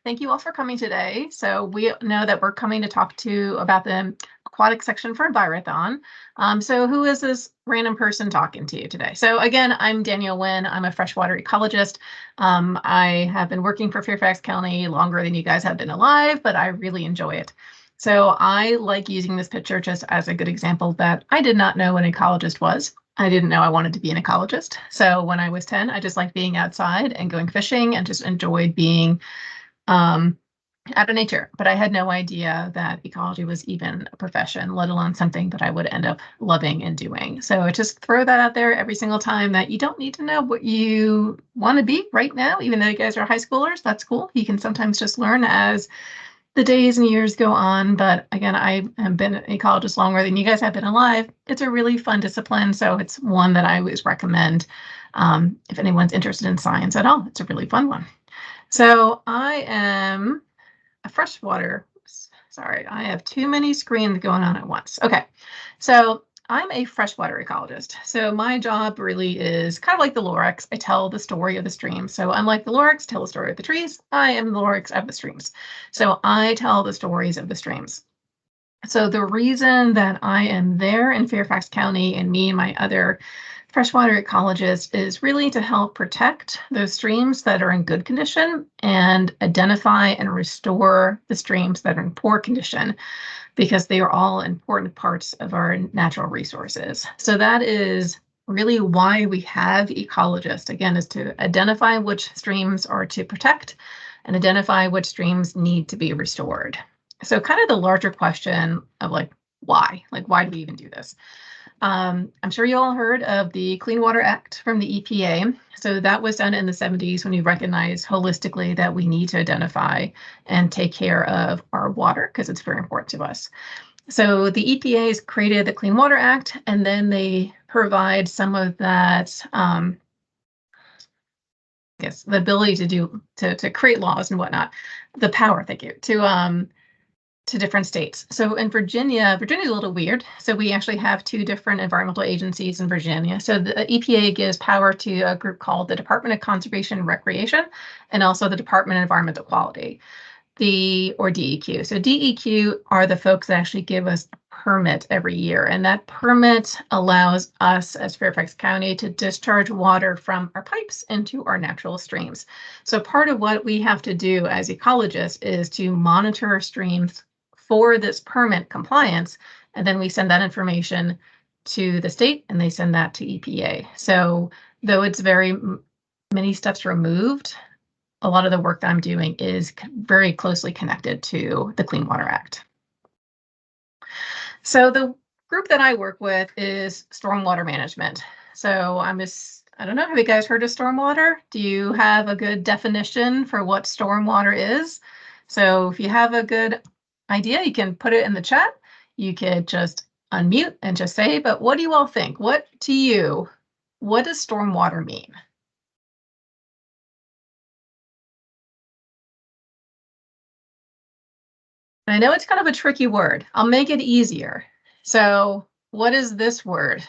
Thank you all for coming today. So we know that we're coming to talk about the aquatic section for Envirothon. So who is this random person talking to you today? So again, I'm Danielle Wynne. I'm a freshwater ecologist. I have been working for Fairfax County longer than you guys have been alive, but I really enjoy it. So I like using this picture just as a good example that I did not know what an ecologist was. I didn't know I wanted to be an ecologist. So when I was 10, I just liked being outside and going fishing and just enjoyed being out of nature, but I had no idea that ecology was even a profession, let alone something that I would end up loving and doing. So I just throw that out there every single time that you don't need to know what you want to be right now, even though you guys are high schoolers. That's cool. You can sometimes just learn as the days and years go on. But again, I have been an ecologist longer than you guys have been alive. It's a really fun discipline. So it's one that I always recommend if anyone's interested in science at all. It's a really fun one. So I am a freshwater, sorry, I have too many screens going on at once. Okay, so I'm a freshwater ecologist. So my job really is kind of like the Lorax. I tell the story of the stream. So unlike the Lorax, tell the story of the trees, I am the Lorax of the streams. So I tell the stories of the streams. So the reason that I am there in Fairfax County and me and my other freshwater ecologist is really to help protect those streams that are in good condition and identify and restore the streams that are in poor condition, because they are all important parts of our natural resources. So that is really why we have ecologists, again, is to identify which streams are to protect and identify which streams need to be restored. So kind of the larger question of why do we even do this? I'm sure you all heard of the Clean Water Act from the EPA. So that was done in the 70s when we recognized holistically that we need to identify and take care of our water because it's very important to us. So the EPA has created the Clean Water Act, and then they provide some of that, the ability to create laws and whatnot, the power, thank you, to different states. So in Virginia's a little weird. So we actually have two different environmental agencies in Virginia. So the EPA gives power to a group called the Department of Conservation and Recreation, and also the Department of Environmental Quality, or DEQ. So DEQ are the folks that actually give us a permit every year. And that permit allows us as Fairfax County to discharge water from our pipes into our natural streams. So part of what we have to do as ecologists is to monitor our streams for this permit compliance, and then we send that information to the state and they send that to EPA. So though it's very many steps removed, a lot of the work that I'm doing is very closely connected to the Clean Water Act. So the group that I work with is stormwater management. So I don't know, have you guys heard of stormwater? Do you have a good definition for what stormwater is? So if you have a good idea, you can put it in the chat. You could just unmute and just say, but what do you all think? What does stormwater mean? I know it's kind of a tricky word. I'll make it easier. So what is this word?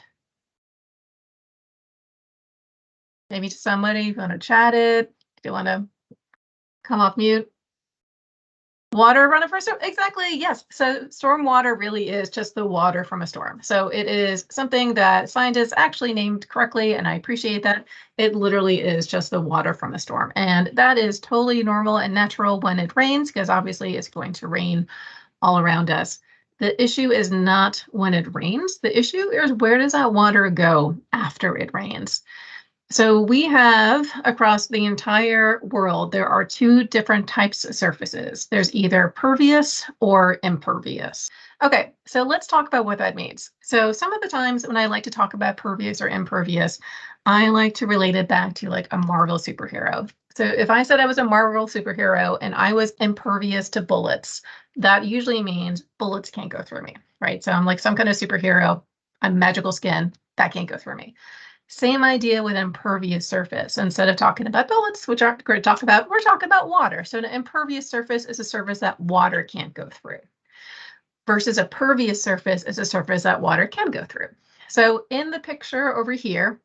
Maybe to somebody, if you want to chat it, if you want to come off mute. Water running for a storm, exactly, yes. So stormwater really is just the water from a storm. So it is something that scientists actually named correctly, and I appreciate that. It literally is just the water from a storm. And that is totally normal and natural when it rains, because obviously it's going to rain all around us. The issue is not when it rains. The issue is where does that water go after it rains? So we have across the entire world, there are two different types of surfaces. There's either pervious or impervious. Okay, so let's talk about what that means. So some of the times when I like to talk about pervious or impervious, I like to relate it back to like a Marvel superhero. So if I said I was a Marvel superhero and I was impervious to bullets, that usually means bullets can't go through me, right? So I'm like some kind of superhero, I'm magical skin, that can't go through me. Same idea with impervious surface. Instead of talking about bullets, which aren't great to talk about, we're talking about water. So an impervious surface is a surface that water can't go through, versus a pervious surface is a surface that water can go through. So in the picture over here,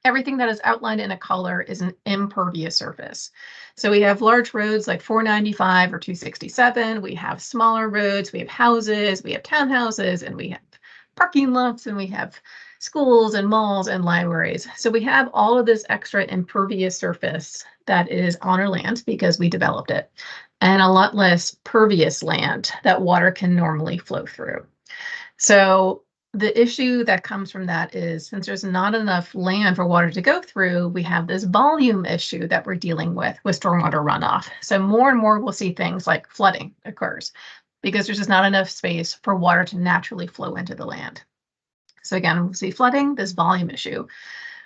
everything that is outlined in a color is an impervious surface. So we have large roads like 495 or 267. We have smaller roads, we have houses, we have townhouses, and we have parking lots, and we have schools and malls and libraries. So we have all of this extra impervious surface that is on our land because we developed it, and a lot less pervious land that water can normally flow through. So the issue that comes from that is, since there's not enough land for water to go through, we have this volume issue that we're dealing with stormwater runoff. So more and more we'll see things like flooding occurs because there's just not enough space for water to naturally flow into the land. So again, we'll see flooding, this volume issue.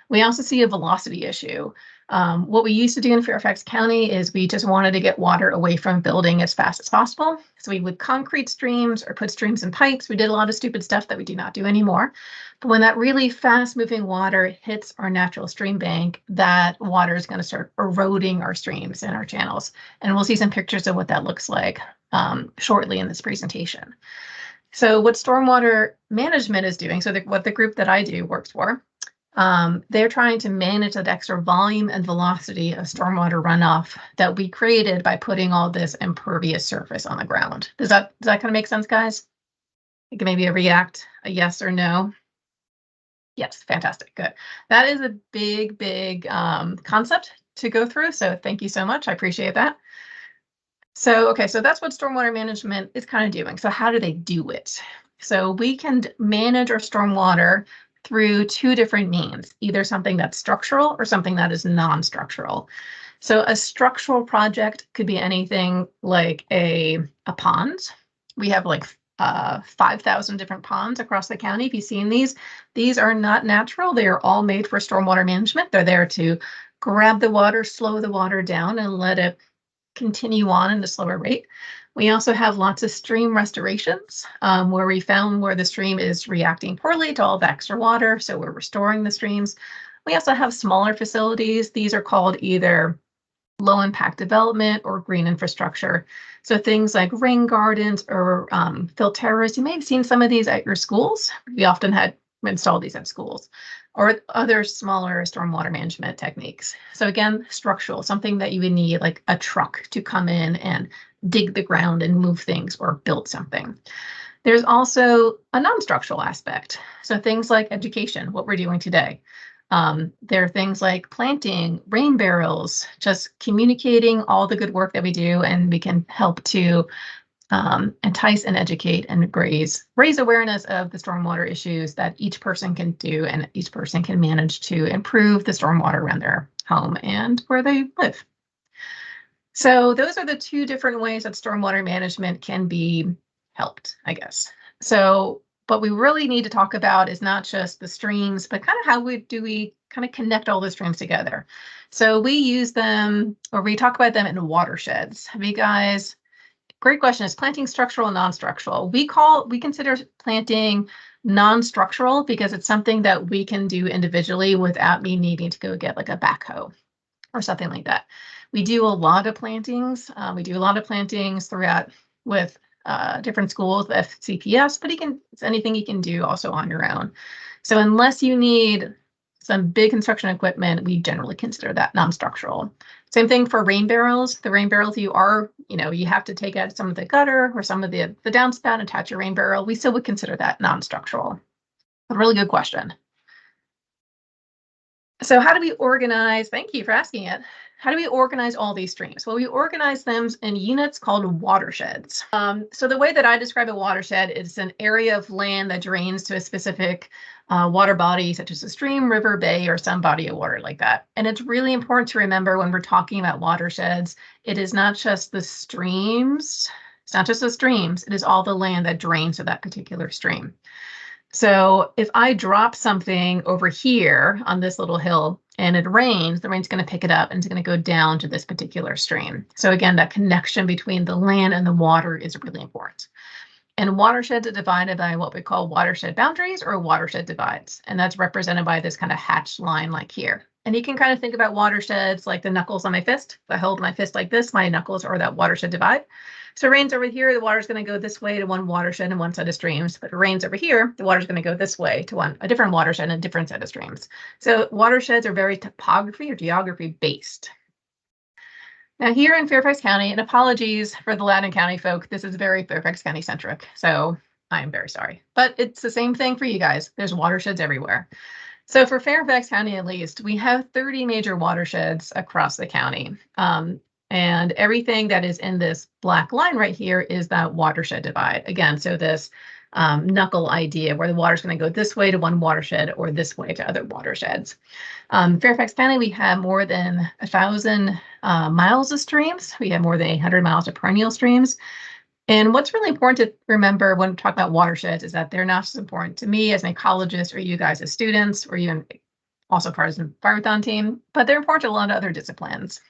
We also see a velocity issue. What we used to do in Fairfax County is we just wanted to get water away from building as fast as possible. So we would concrete streams or put streams in pipes. We did a lot of stupid stuff that we do not do anymore. But when that really fast moving water hits our natural stream bank, that water is going to start eroding our streams and our channels. And we'll see some pictures of what that looks like shortly in this presentation. So what stormwater management is doing, so what the group that I do works for, they're trying to manage that extra volume and velocity of stormwater runoff that we created by putting all this impervious surface on the ground. Does that kind of make sense, guys? You can maybe react a yes or no. Yes, fantastic, good. That is a big concept to go through. So thank you so much. I appreciate that. So, okay, so that's what stormwater management is kind of doing. So how do they do it? So we can manage our stormwater through two different means, either something that's structural or something that is non-structural. So a structural project could be anything like a pond. We have like 5,000 different ponds across the county. If you've seen these are not natural. They are all made for stormwater management. They're there to grab the water, slow the water down, and let it continue on at a slower rate. We also have lots of stream restorations where we found where the stream is reacting poorly to all the extra water, so we're restoring the streams. We also have smaller facilities. These are called either low impact development or green infrastructure. So things like rain gardens or filteras. You may have seen some of these at your schools. We often had installed these at schools, or other smaller stormwater management techniques. So again, structural, something that you would need like a truck to come in and dig the ground and move things or build something. There's also a non-structural aspect. So things like education, what we're doing today. There are things like planting, rain barrels, just communicating all the good work that we do, and we can help to entice and educate and raise awareness of the stormwater issues that each person can do and each person can manage to improve the stormwater around their home and where they live. So those are the two different ways that stormwater management can be helped, I guess. So what we really need to talk about is not just the streams, but kind of how do we kind of connect all the streams together. So we use them, or we talk about them in watersheds. Have you guys? Great question. Is planting structural and non-structural? We consider planting non-structural because it's something that we can do individually without me needing to go get like a backhoe or something like that. We do a lot of plantings. We do a lot of plantings throughout with different schools, the FCPS, but it's anything you can do also on your own. So unless you need some big construction equipment, we generally consider that non-structural. Same thing for rain barrels. The rain barrels you have to take out some of the gutter or some of the downspout and attach your rain barrel. We still would consider that non-structural. A really good question. So how do we organize? Thank you for asking it. How do we organize all these streams? Well, we organize them in units called watersheds. So the way that I describe a watershed is an area of land that drains to a specific water body, such as a stream, river, bay, or some body of water like that. And it's really important to remember when we're talking about watersheds, it is not just the streams. It's not just the streams. It is all the land that drains to that particular stream. So if I drop something over here on this little hill and it rains, the rain's going to pick it up and it's going to go down to this particular stream. So again, that connection between the land and the water is really important. And watersheds are divided by what we call watershed boundaries or watershed divides. And that's represented by this kind of hatched line like here. And you can kind of think about watersheds like the knuckles on my fist. If I hold my fist like this, my knuckles are that watershed divide. So it rains over here, the water's going to go this way to one watershed and one set of streams. But if it rains over here, the water's going to go this way to a different watershed and a different set of streams. So watersheds are very topography or geography based. Now here in Fairfax County, and apologies for the Loudoun County folk, this is very Fairfax County centric. So I am very sorry, but it's the same thing for you guys. There's watersheds everywhere. So for Fairfax County, at least, we have 30 major watersheds across the county. And everything that is in this black line right here is that watershed divide. Again, so this knuckle idea where the water is going to go this way to one watershed or this way to other watersheds. Fairfax County, we have more than 1,000 miles of streams. We have more than 800 miles of perennial streams. And what's really important to remember when we talk about watersheds is that they're not just important to me as an ecologist or you guys as students or even also part of the Envirothon team, but they're important to a lot of other disciplines.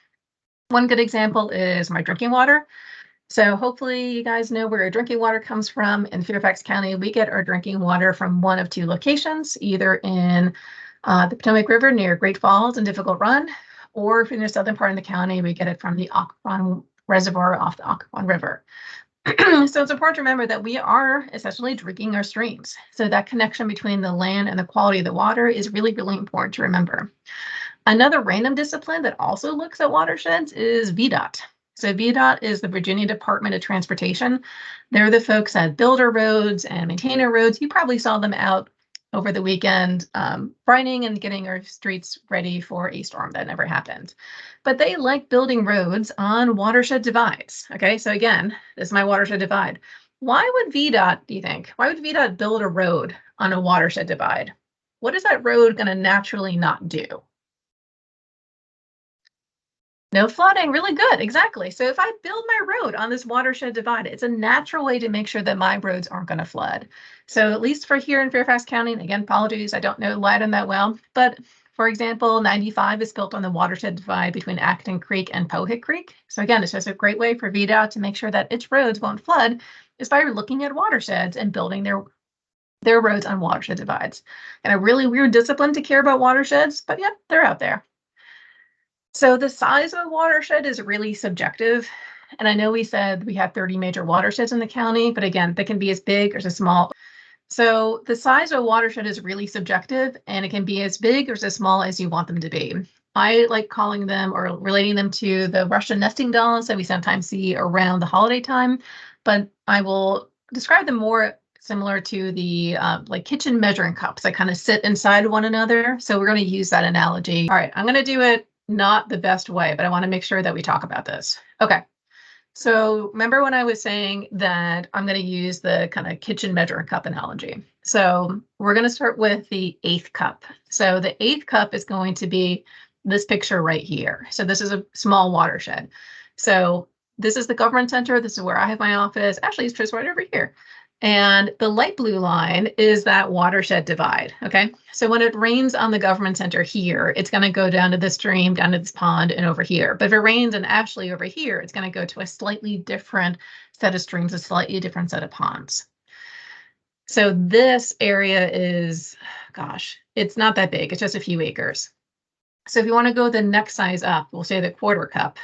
One good example is my drinking water. So hopefully you guys know where your drinking water comes from. In Fairfax County, we get our drinking water from one of two locations, either in the Potomac River near Great Falls and Difficult Run, or if in the southern part of the county, we get it from the Aquatic Reservoir off the Aquatic River. So it's important to remember that we are essentially drinking our streams. So that connection between the land and the quality of the water is really, really important to remember. Another random discipline that also looks at watersheds is VDOT. So VDOT is the Virginia Department of Transportation. They're the folks that build our roads and maintain our roads. You probably saw them out over the weekend, brightening and getting our streets ready for a storm that never happened. But they like building roads on watershed divides. Okay, so again, this is my watershed divide. Why would VDOT, do you think? Why would VDOT build a road on a watershed divide? What is that road going to naturally not do? No flooding, really good, exactly. So if I build my road on this watershed divide, it's a natural way to make sure that my roads aren't going to flood. So at least for here in Fairfax County, and again, apologies, I don't know Loudoun that well, but for example, 95 is built on the watershed divide between Acton Creek and Pohick Creek. So again, it's just a great way for VDOT to make sure that its roads won't flood is by looking at watersheds and building their roads on watershed divides. And a really weird discipline to care about watersheds, but yeah, they're out there. So the size of a watershed is really subjective. And I know we said we have 30 major watersheds in the county, but again, they can be as big or as small. So the size of a watershed is really subjective, and it can be as big or as small as you want them to be. I like calling them or relating them to the Russian nesting dolls that we sometimes see around the holiday time, but I will describe them more similar to the like kitchen measuring cups that kind of sit inside one another. So we're going to use that analogy. All right, I'm going to do it not the best way, but I want to make sure that we talk about this. Okay. So remember when I was saying that I'm going to use the kind of kitchen measuring cup analogy. So we're going to start with the 8th cup. So the 8th cup is going to be this picture right here. So this is a small watershed. So this is the government center. This is where I have my office. Actually, it's just right over here. And the light blue line is that watershed divide, okay? So when it rains on the government center here, it's going to go down to the stream, down to this pond, and over here. But if it rains in Ashley over here, it's going to go to a slightly different set of streams, a slightly different set of ponds. So this area is, gosh, it's not that big. It's just a few acres. So if you want to go the next size up, we'll say the 1/4 cup.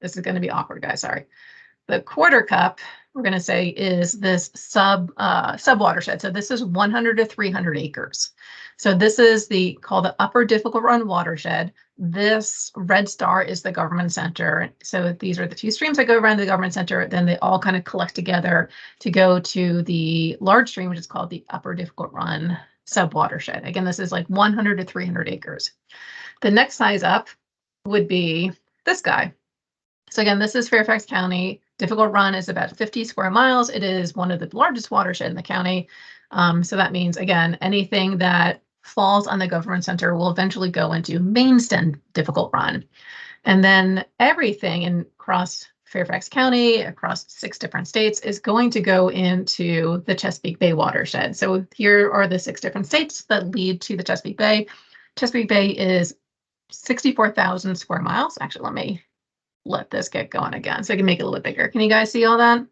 This is going to be awkward, guys, sorry. The 1/4 cup, we're going to say, is this sub watershed. So this is 100 to 300 acres. So this is called the Upper Difficult Run watershed. This red star is the government center. So these are the 2 streams that go around the government center. Then they all kind of collect together to go to the large stream, which is called the Upper Difficult Run sub watershed. Again, this is like 100 to 300 acres. The next size up would be this guy. So again, this is Fairfax County. Difficult Run is about 50 square miles. It is one of the largest watersheds in the county. So that means, again, anything that falls on the government center will eventually go into Mainstem Difficult Run. And then everything across Fairfax County, across 6 different states, is going to go into the Chesapeake Bay watershed. So here are the 6 different states that lead to the Chesapeake Bay. Chesapeake Bay is 64,000 square miles. Actually, let me let this get going again so I can make it a little bit bigger. Can you guys see all that?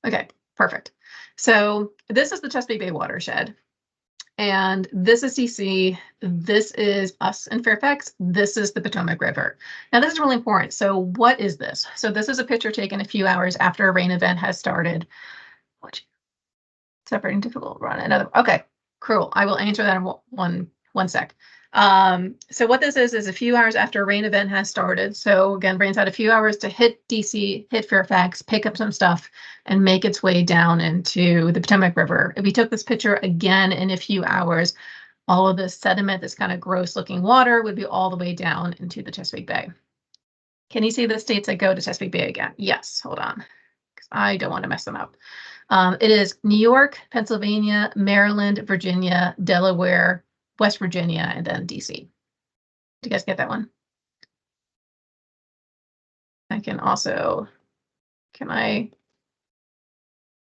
Okay, perfect. So this is the Chesapeake Bay watershed. And this is DC, this is us in Fairfax, this is the Potomac River. Now this is really important. So what is this? So this is a picture taken a few hours after a rain event has started. Separating difficult run, another, okay, cool. I will answer that in one sec. So what this is a few hours after a rain event has started. So again, rain's had a few hours to hit DC, hit Fairfax, pick up some stuff, and make its way down into the Potomac River. If we took this picture again in a few hours, all of this sediment, this kind of gross looking water, would be all the way down into the Chesapeake Bay. Can you see the states that go to Chesapeake Bay again? Yes, hold on, because I don't want to mess them up. It is New York, Pennsylvania, Maryland, Virginia, Delaware, West Virginia, and then DC. Do you guys get that one? I can also,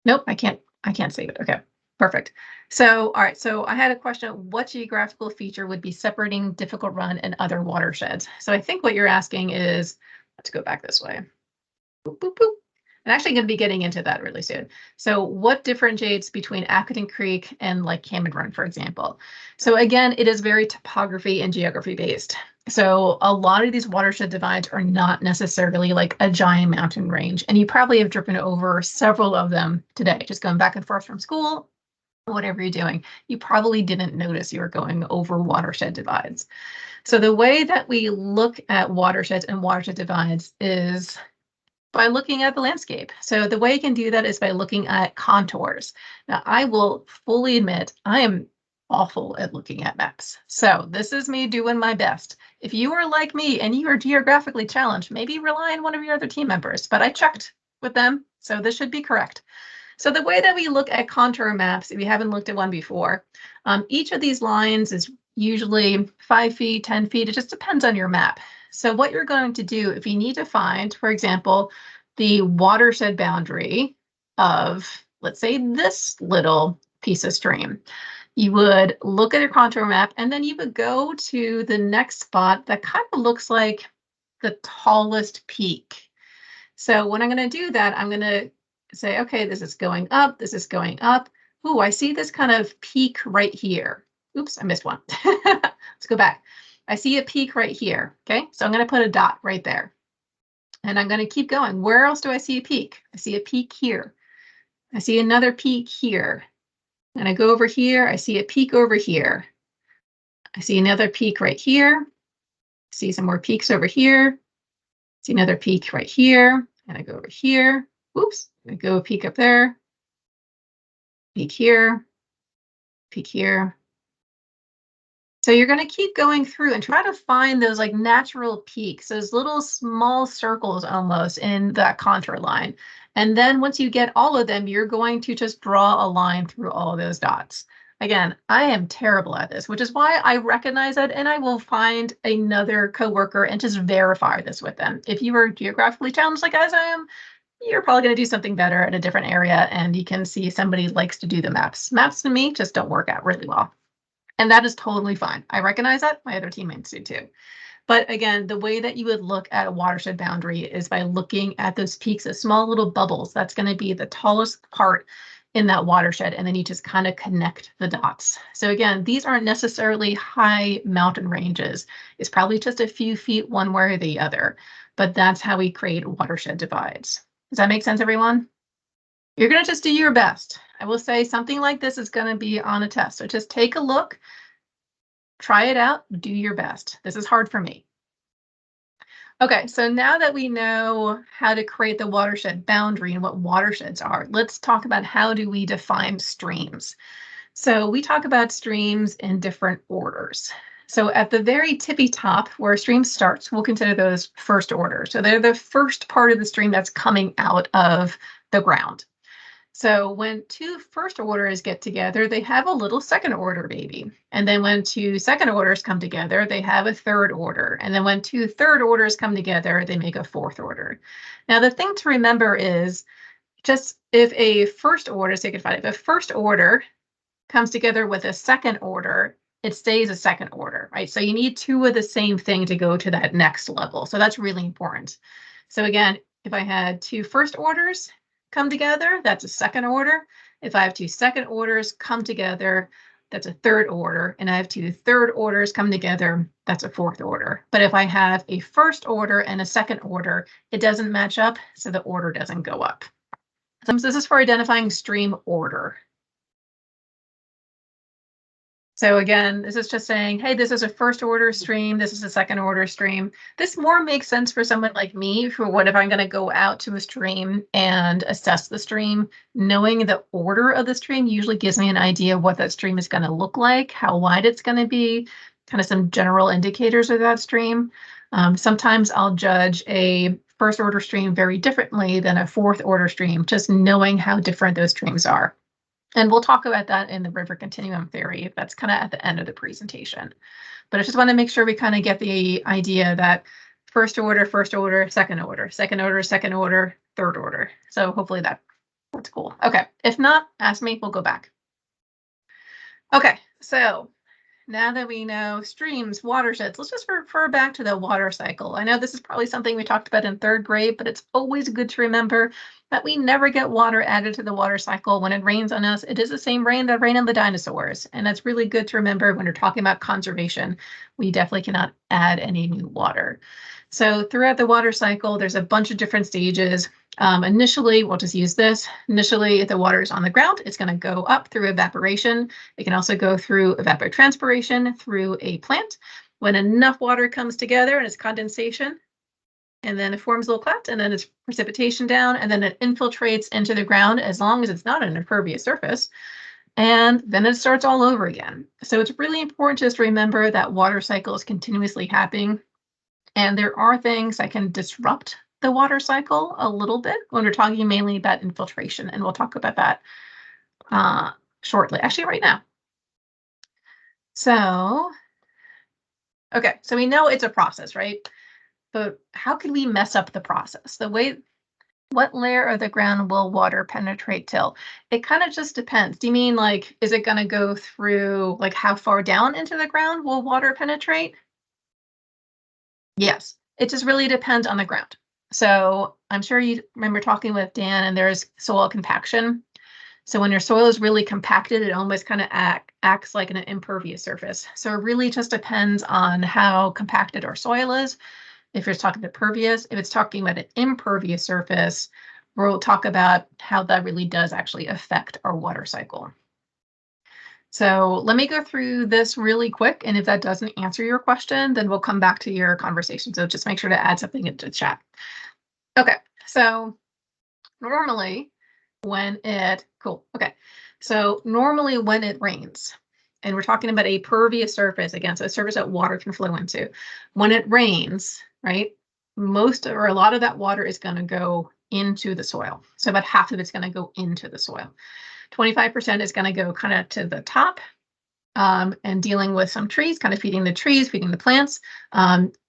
nope, I can't save it. Okay, perfect. So, all right, so I had a question, what geographical feature would be separating difficult run and other watersheds? So I think what you're asking is, let's go back this way. Boop, boop, boop. I'm actually going to be getting into that really soon. So what differentiates between Aquatic Creek and like Cameron Run, for example? So again, it is very topography and geography based. So a lot of these watershed divides are not necessarily like a giant mountain range. And you probably have driven over several of them today, just going back and forth from school, whatever you're doing. You probably didn't notice you were going over watershed divides. So the way that we look at watersheds and watershed divides is by looking at the landscape. So the way you can do that is by looking at contours. Now, I will fully admit I am awful at looking at maps. So this is me doing my best. If you are like me and you are geographically challenged, maybe rely on one of your other team members, but I checked with them, so this should be correct. So the way that we look at contour maps, if you haven't looked at one before, each of these lines is usually 5 feet, 10 feet. It just depends on your map. So what you're going to do if you need to find, for example, the watershed boundary of, let's say, this little piece of stream, you would look at your contour map and then you would go to the next spot that kind of looks like the tallest peak. So when I'm going to do that, I'm going to say, okay, this is going up, this is going up. Ooh, I see this kind of peak right here. Oops, I missed one. Let's go back. I see a peak right here, okay? So I'm going to put a dot right there. And I'm going to keep going. Where else do I see a peak? I see a peak here. I see another peak here. And I go over here, I see a peak over here. I see another peak right here. See some more peaks over here. See another peak right here. And I go over here. Oops, I go a peak up there. Peak here. Peak here. So you're going to keep going through and try to find those like natural peaks, those little small circles almost in that contour line. And then once you get all of them, you're going to just draw a line through all of those dots. Again, I am terrible at this, which is why I recognize it, and I will find another coworker and just verify this with them. If you are geographically challenged like as I am, you're probably going to do something better at a different area, and you can see somebody likes to do the maps. Maps to me just don't work out really well. And that is totally fine. I recognize that. My other teammates do too. But again, the way that you would look at a watershed boundary is by looking at those peaks of small little bubbles. That's going to be the tallest part in that watershed. And then you just kind of connect the dots. So again, these aren't necessarily high mountain ranges. It's probably just a few feet one way or the other. But that's how we create watershed divides. Does that make sense, everyone? You're going to just do your best. I will say something like this is going to be on a test. So just take a look, try it out, do your best. This is hard for me. Okay, so now that we know how to create the watershed boundary and what watersheds are, let's talk about how do we define streams. So we talk about streams in different orders. So at the very tippy top where a stream starts, we'll consider those first order. So they're the first part of the stream that's coming out of the ground. So when two first orders get together, they have a little second order baby. And then when two second orders come together, they have a third order. And then when two third orders come together, they make a fourth order. Now, the thing to remember is just if a first order, so you can find it, if a first order comes together with a second order, it stays a second order, right? So you need two of the same thing to go to that next level. So that's really important. So again, if I had two first orders come together, that's a second order. If I have two second orders come together, that's a third order. And I have two third orders come together, that's a fourth order. But if I have a first order and a second order, it doesn't match up, so the order doesn't go up. So this is for identifying stream order. So again, this is just saying, hey, this is a first order stream, this is a second order stream. This more makes sense for someone like me, for what if I'm going to go out to a stream and assess the stream. Knowing the order of the stream usually gives me an idea of what that stream is going to look like, how wide it's going to be, kind of some general indicators of that stream. Sometimes I'll judge a first order stream very differently than a fourth order stream, just knowing how different those streams are. And we'll talk about that in the river continuum theory. That's kind of at the end of the presentation. But I just want to make sure we kind of get the idea that first order, second order, second order, third order. So hopefully that's cool. Okay, if not, ask me, we'll go back. Okay, so now that we know streams, watersheds, let's just refer back to the water cycle. I know this is probably something we talked about in third grade, but it's always good to remember that we never get water added to the water cycle. When it rains on us, it is the same rain that rained on the dinosaurs. And that's really good to remember when we're talking about conservation. We definitely cannot add any new water. So throughout the water cycle, there's a bunch of different stages. Initially, we'll just use this. Initially, if the water is on the ground, it's going to go up through evaporation. It can also go through evapotranspiration through a plant. When enough water comes together and it's condensation, and then it forms little clouds, and then it's precipitation down, and then it infiltrates into the ground as long as it's not an impervious surface. And then it starts all over again. So it's really important just to remember that water cycle is continuously happening. And there are things that can disrupt the water cycle a little bit when we're talking mainly about infiltration. And we'll talk about that shortly, actually right now. So, okay, so we know it's a process, right? But how can we mess up the process? What layer of the ground will water penetrate till? It kind of just depends. Do you mean like, is it going to go through, like how far down into the ground will water penetrate? Yes, it just really depends on the ground. So I'm sure you remember talking with Dan, and there's soil compaction. So when your soil is really compacted, it almost kind of acts like an impervious surface. So it really just depends on how compacted our soil is. If you're talking about pervious, if it's talking about an impervious surface, we'll talk about how that really does actually affect our water cycle. So let me go through this really quick, and if that doesn't answer your question, then we'll come back to your conversation. So just make sure to add something into the chat. Okay, so normally when it rains, and we're talking about a pervious surface, again, so a surface that water can flow into. When it rains, right, a lot of that water is going to go into the soil. So about half of it's going to go into the soil. 25% is going to go kind of to the top and dealing with some trees, kind of feeding the trees, feeding the plants.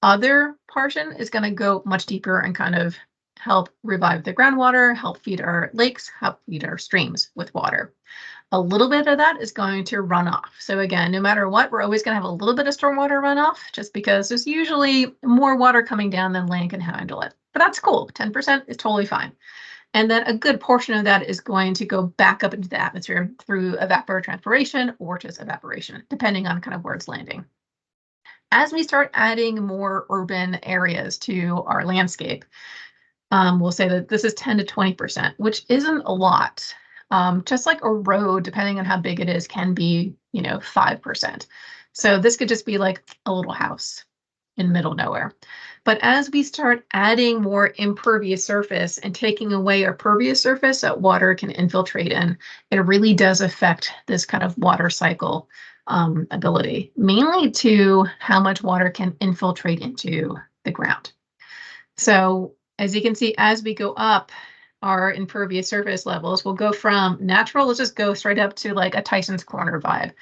Other portion is going to go much deeper and kind of help revive the groundwater, help feed our lakes, help feed our streams with water. A little bit of that is going to run off. So again, no matter what, we're always going to have a little bit of stormwater runoff, just because there's usually more water coming down than land can handle it. But that's cool. 10% is totally fine. And then a good portion of that is going to go back up into the atmosphere through evapotranspiration or just evaporation, depending on kind of where it's landing. As we start adding more urban areas to our landscape, we'll say that this is 10 to 20%, which isn't a lot. Just like a road, depending on how big it is, can be, 5%. So this could just be like a little house in middle nowhere. But as we start adding more impervious surface and taking away our pervious surface that water can infiltrate in, it really does affect this kind of water cycle ability, mainly to how much water can infiltrate into the ground. So as you can see, as we go up, our impervious surface levels will go from natural, let's just go straight up to like a Tyson's Corner vibe.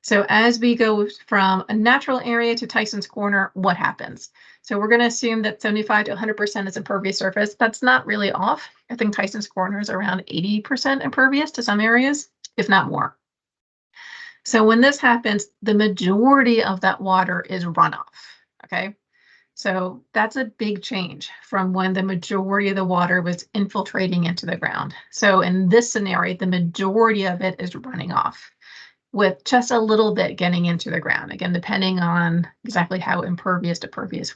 So as we go from a natural area to Tyson's Corner, what happens? So we're going to assume that 75 to 100% is impervious surface. That's not really off. I think Tyson's Corner is around 80% impervious to some areas, if not more. So when this happens, the majority of that water is runoff, okay? So that's a big change from when the majority of the water was infiltrating into the ground. So in this scenario, the majority of it is running off. with just a little bit getting into the ground. Again, depending on exactly how impervious to pervious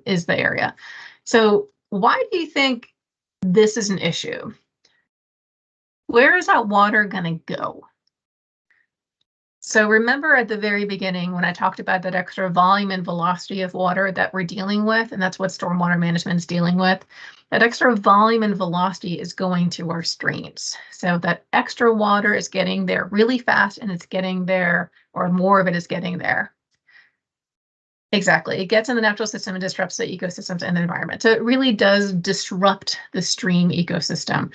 is the area. So why do you think this is an issue? Where is that water going to go? So remember at the very beginning when I talked about that extra volume and velocity of water that we're dealing with, and that's what stormwater management is dealing with, that extra volume and velocity is going to our streams. So that extra water is getting there really fast and it's getting there, or more of it is getting there. Exactly. It gets in the natural system and disrupts the ecosystems and the environment. So it really does disrupt the stream ecosystem.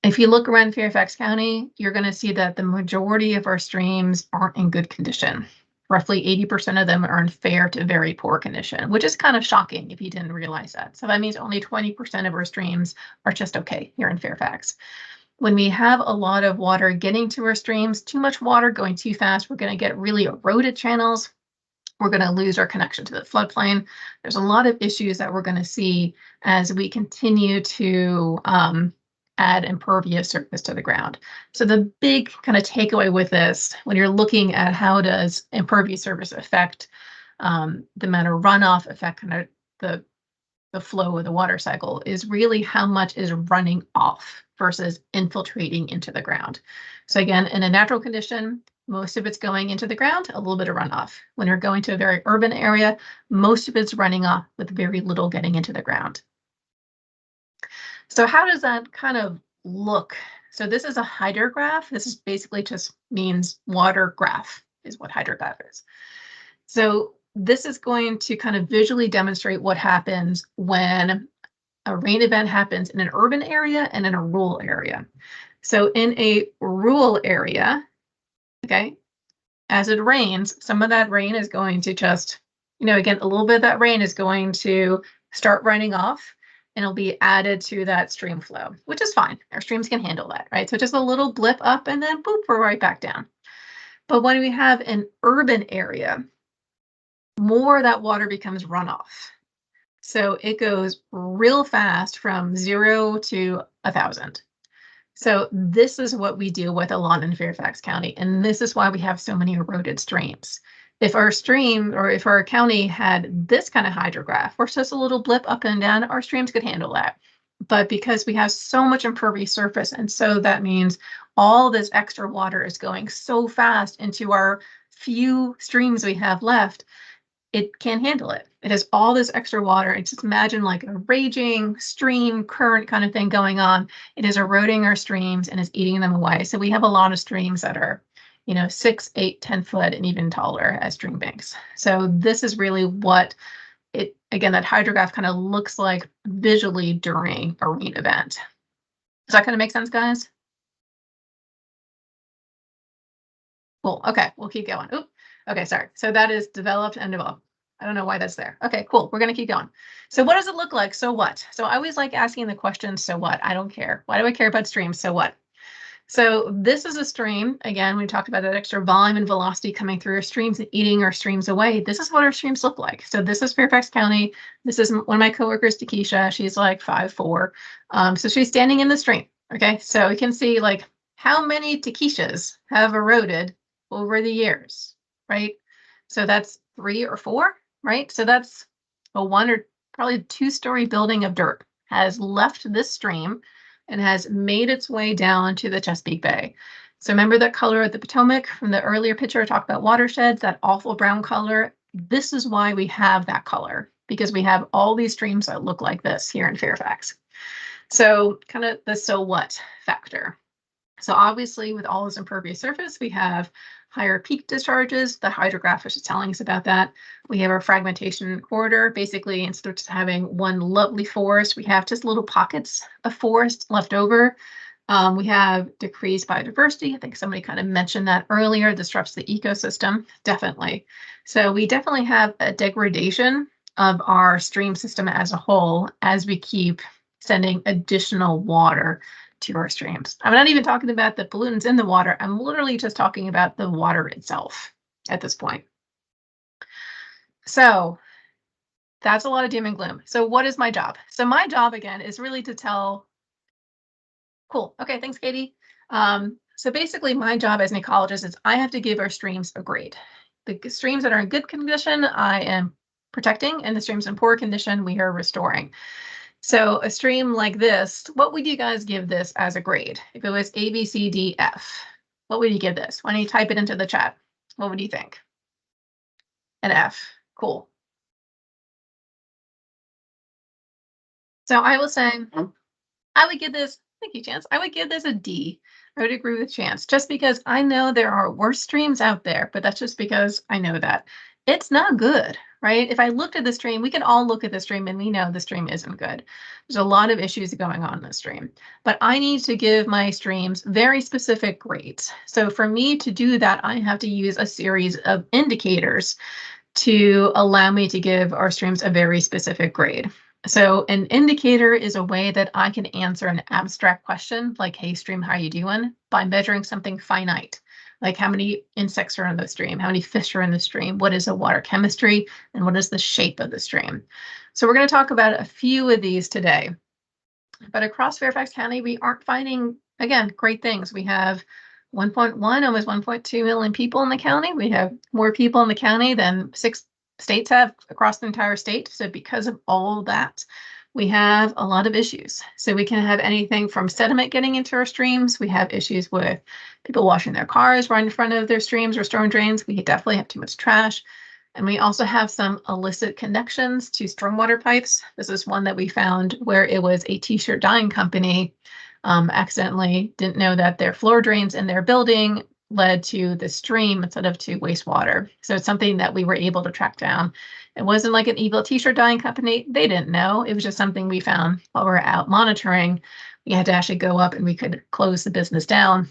If you look around Fairfax County, you're going to see that the majority of our streams aren't in good condition. Roughly 80% of them are in fair to very poor condition, which is kind of shocking if you didn't realize that. So that means only 20% of our streams are just okay here in Fairfax. When we have a lot of water getting to our streams, too much water going too fast, we're going to get really eroded channels. We're going to lose our connection to the floodplain. There's a lot of issues that we're going to see as we continue to add impervious surface to the ground. So the big kind of takeaway with this, when you're looking at how does impervious surface affect the amount of runoff, affect kind of the flow of the water cycle, is really how much is running off versus infiltrating into the ground. So again, in a natural condition, most of it's going into the ground, a little bit of runoff. When you're going to a very urban area, most of it's running off with very little getting into the ground. So how does that kind of look? So this is a hydrograph. This is basically just means water graph is what hydrograph is. So this is going to kind of visually demonstrate what happens when a rain event happens in an urban area and in a rural area. So in a rural area, okay, as it rains, some of that rain is going to just, again, a little bit of that rain is going to start running off and it'll be added to that stream flow, which is fine. Our streams can handle that, right? So just a little blip up and then boop, we're right back down. But when we have an urban area, more of that water becomes runoff. So it goes real fast from 0 to 1,000. So this is what we deal with a lot in Fairfax County, and this is why we have so many eroded streams. If our stream or if our county had this kind of hydrograph, or just a little blip up and down, our streams could handle that. But because we have so much impervious surface, and so that means all this extra water is going so fast into our few streams we have left, it can't handle it. It has all this extra water. And just imagine like a raging stream current kind of thing going on. It is eroding our streams and is eating them away. So we have a lot of streams that are, 6, 8, 10 foot and even taller as stream banks. So this is really what it, again, that hydrograph kind of looks like visually during a rain event. Does that kind of make sense, guys? Cool. Okay, we'll keep going. Oop. Okay, sorry. So that is developed and developed. I don't know why that's there. Okay, cool. We're going to keep going. So what does it look like? So what? So I always like asking the question, so what? I don't care. Why do I care about streams? So what? So this is a stream. Again, we talked about that extra volume and velocity coming through our streams and eating our streams away. This is what our streams look like. So this is Fairfax County. This is one of my coworkers, Takesha. She's like 5'4". So she's standing in the stream. Okay, so we can see like how many Takeshas have eroded over the years, right? So that's 3 or 4, right? So that's a 1 or probably 2-story building of dirt has left this stream and has made its way down to the Chesapeake Bay. So remember that color of the Potomac from the earlier picture I talked about watersheds, that awful brown color. This is why we have that color, because we have all these streams that look like this here in Fairfax. So kind of the so what factor. So obviously with all this impervious surface, we have higher peak discharges. The hydrograph is telling us about that. We have our fragmentation corridor. Basically, instead of just having one lovely forest, we have just little pockets of forest left over. We have decreased biodiversity. I think somebody kind of mentioned that earlier. Disrupts the ecosystem, definitely. So we definitely have a degradation of our stream system as a whole as we keep sending additional water to our streams. I'm not even talking about the pollutants in the water. I'm literally just talking about the water itself at this point. So that's a lot of doom and gloom. So what is my job? So my job, again, is really to tell. Cool. Okay, thanks, Katie. So basically my job as an ecologist is I have to give our streams a grade. The streams that are in good condition, I am protecting, and the streams in poor condition, we are restoring. So a stream like this, what would you guys give this as a grade? If it was A, B, C, D, F, what would you give this? Why don't you type it into the chat? What would you think? An F. Cool. So I will say, I would give this, thank you, Chance. I would give this a D. I would agree with Chance, just because I know there are worse streams out there, but that's just because I know that. It's not good, right? If I looked at the stream, we can all look at the stream and we know the stream isn't good. There's a lot of issues going on in the stream, but I need to give my streams very specific grades. So for me to do that, I have to use a series of indicators to allow me to give our streams a very specific grade. So an indicator is a way that I can answer an abstract question like, hey, stream, how you doing? By measuring something finite, like how many insects are in the stream, how many fish are in the stream, what is the water chemistry, and what is the shape of the stream. So we're going to talk about a few of these today. But across Fairfax County, we aren't finding, again, great things. We have 1.1, almost 1.2 million people in the county. We have more people in the county than 6 states have across the entire state. So because of all that, we have a lot of issues. So we can have anything from sediment getting into our streams. We have issues with people washing their cars right in front of their streams or storm drains. We definitely have too much trash. And we also have some illicit connections to stormwater pipes. This is one that we found where it was a t-shirt dyeing company accidentally didn't know that their floor drains in their building led to the stream instead of to wastewater. So it's something that we were able to track down. It wasn't like an evil t-shirt dyeing company. They didn't know. It was just something we found while we were out monitoring. We had to actually go up and we could close the business down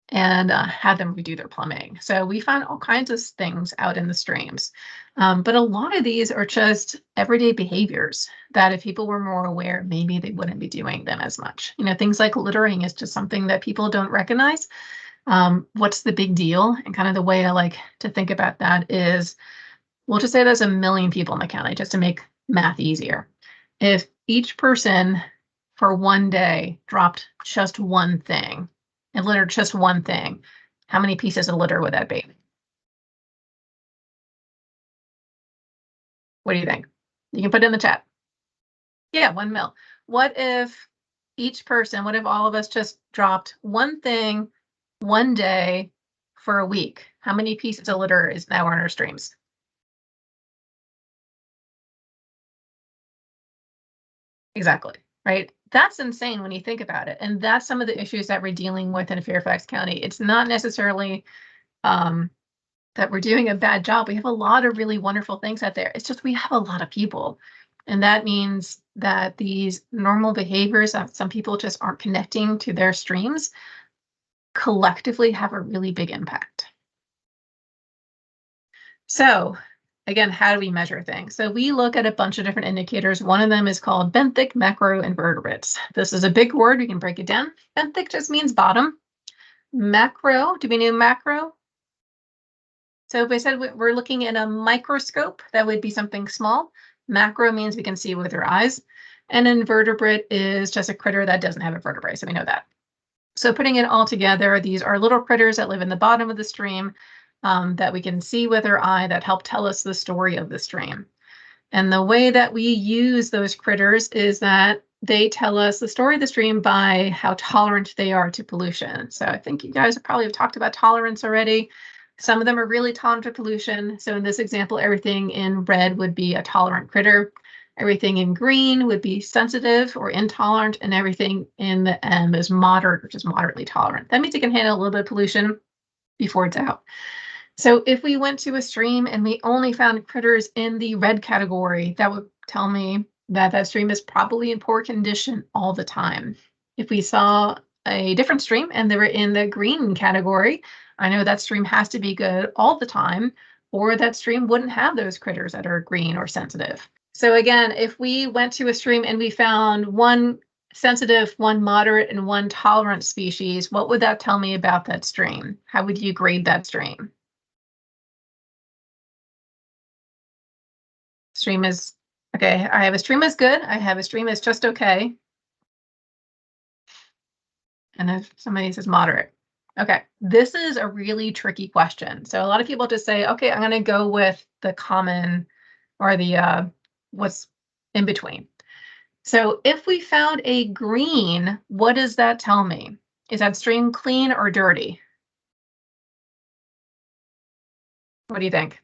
and had them redo their plumbing. So we found all kinds of things out in the streams. But a lot of these are just everyday behaviors that if people were more aware, maybe they wouldn't be doing them as much. You know, things like littering is just something that people don't recognize. What's the big deal? And kind of the way I like to think about that is, we'll just say there's 1 million people in the county, just to make math easier. If each person for one day dropped just one thing, and littered just one thing, how many pieces of litter would that be? What do you think? You can put it in the chat. Yeah, 1 mil. What if each person, what if all of us just dropped one thing one day for a week? How many pieces of litter is now in our streams? Exactly, right? That's insane when you think about it. And that's some of the issues that we're dealing with in Fairfax County. It's not necessarily that we're doing a bad job. We have a lot of really wonderful things out there. It's just we have a lot of people. And that means that these normal behaviors that some people just aren't connecting to their streams collectively have a really big impact. So again, how do we measure things? So we look at a bunch of different indicators. One of them is called benthic macroinvertebrates. This is a big word. We can break it down. Benthic just means bottom. Macro, do we know macro? So if I said we're looking at a microscope, that would be something small. Macro means we can see with our eyes. And invertebrate is just a critter that doesn't have a vertebrae, so we know that. So putting it all together, these are little critters that live in the bottom of the stream that we can see with our eye that help tell us the story of the stream. And the way that we use those critters is that they tell us the story of the stream by how tolerant they are to pollution. So I think you guys probably have talked about tolerance already. Some of them are really tolerant to pollution. So in this example, everything in red would be a tolerant critter. Everything in green would be sensitive or intolerant, and everything in the M is moderate, which is moderately tolerant. That means it can handle a little bit of pollution before it's out. So if we went to a stream and we only found critters in the red category, that would tell me that that stream is probably in poor condition all the time. If we saw a different stream and they were in the green category, I know that stream has to be good all the time, or that stream wouldn't have those critters that are green or sensitive. So again, if we went to a stream and we found one sensitive, one moderate, and one tolerant species, what would that tell me about that stream? How would you grade that stream? Stream is, okay, I have a stream is good. I have a stream is just okay. And if somebody says moderate. Okay, this is a really tricky question. So a lot of people just say, okay, I'm going to go with the common or the what's in between. So if we found a green, what does that tell me? Is that stream clean or dirty? What do you think?